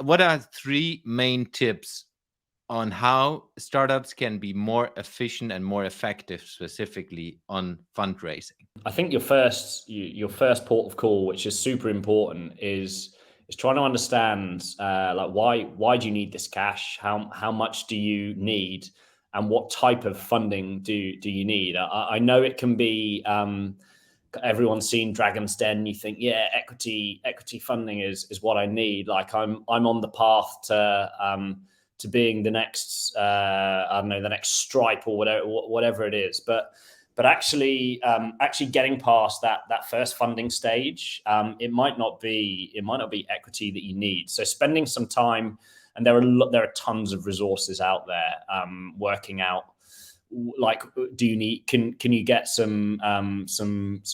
What are three main tips on how startups can be more efficient and more effective, specifically on fundraising? I think your first port of call, which is super important, is trying to understand like why do you need this cash? How much do you need, and what type of funding do you need? I know it can be. Everyone's seen Dragon's Den. You think, yeah, equity funding is what I need. Like I'm on the path to being the next I don't know, the next Stripe or whatever it is, but actually getting past that first funding stage, it might not be equity that you need. So spending some time, and there are tons of resources out there working out, like, do you need, can you get some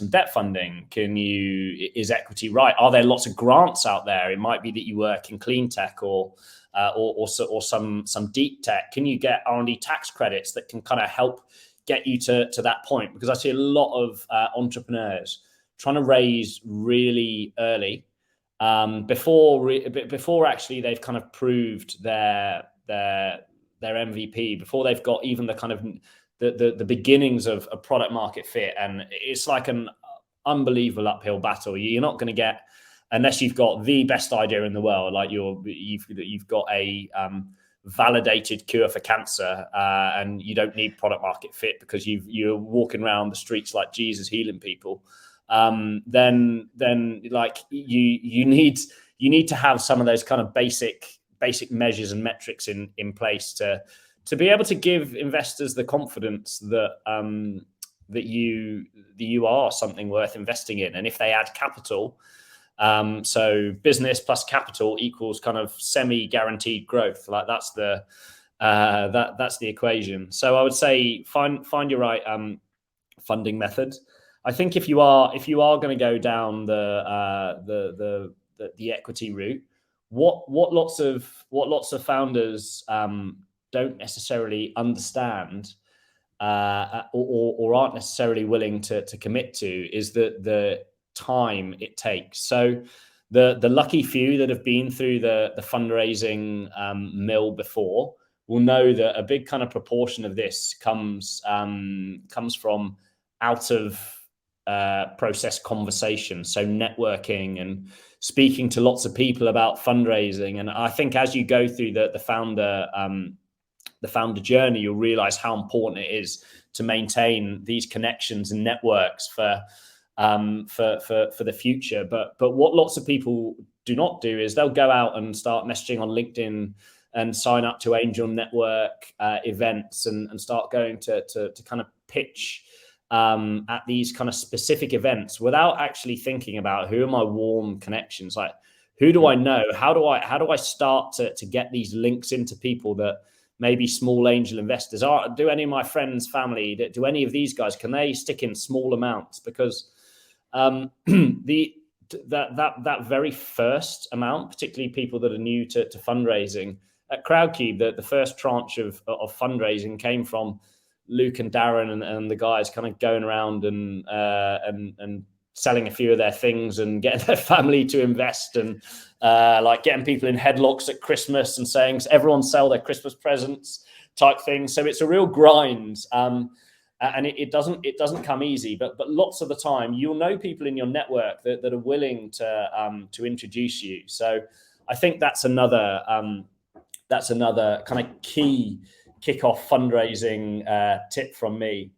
debt funding? Is equity right? Are there lots of grants out there? It might be that you work in clean tech or some deep tech. Can you get R&D tax credits that can kind of help get you to that point? Because I see a lot of entrepreneurs trying to raise really early, before actually they've kind of proved their MVP, before they've got even the kind of the beginnings of a product market fit. And it's like an unbelievable uphill battle. You're not going to get, unless you've got the best idea in the world, like you've got a validated cure for cancer, and you don't need product market fit because you're walking around the streets like Jesus healing people. Then like you need to have some of those kind of basic measures and metrics in place to be able to give investors the confidence that you are something worth investing in. And if they add capital, so business plus capital equals kind of semi-guaranteed growth. Like that's the equation. So I would say find your right funding method. I think if you are going to go down the equity route, what lots of founders don't necessarily understand or aren't necessarily willing to commit to is the time it takes. So the lucky few that have been through the fundraising mill before will know that a big kind of proportion of this comes from out of process conversation, so networking and speaking to lots of people about fundraising. And I think as you go through the founder journey, you'll realize how important it is to maintain these connections and networks for the future. But what lots of people do not do is they'll go out and start messaging on LinkedIn and sign up to angel network events and start going to kind of pitch at these kind of specific events without actually thinking about who are my warm connections, like who do I know, how do I start to get these links into people that maybe small angel investors are. Do any of my friends, family, do any of these guys, can they stick in small amounts? Because that very first amount, particularly people that are new to fundraising, at Crowdcube, the first tranche of fundraising came from Luke and Darren and the guys kind of going around and selling a few of their things and getting their family to invest, and like getting people in headlocks at Christmas and saying everyone sell their Christmas presents type thing. So it's a real grind, and it doesn't come easy. But lots of the time you'll know people in your network that are willing to introduce you. So I think that's another kind of key kickoff fundraising tip from me.